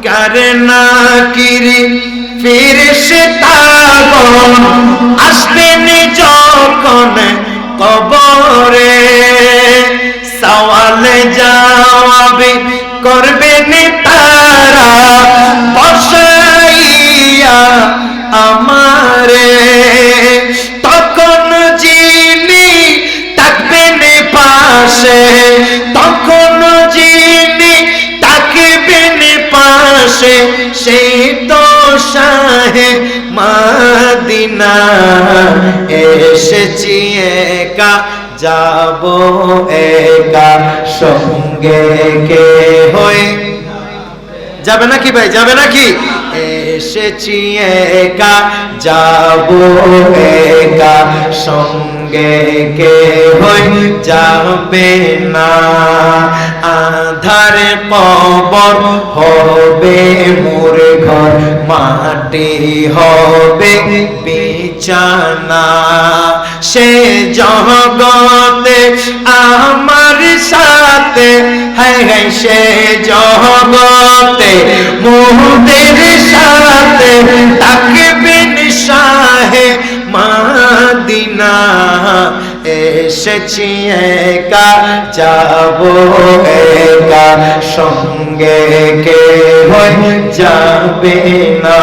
करना किरी ফেরেশতাগণ আসবেন যখন কবরে সওয়াল জবাব করবেন তারা বসাইয়া আমারে তখন যিনি থাকবেন পাশে তখন যিনি থাকবেন পাশে সেই তো শাহে মদিনা এসেছি একা যাব একা সঙ্গে কে হয়ে যাবে নাকি ভাই যাবে নাকি এসেছি একা যাব একা সঙ্গে কে হয়ে যাবে না আধারে কবর হবে মোর ঘর মাটি হবে বিছানা সে জগতে আমার সাথে হায় হায় সে জগতে মোদের সাথে থাকবেন শাহে মদিনা এসেছি একা যাব একা সঙ্গে কে হয়ে যাবে না।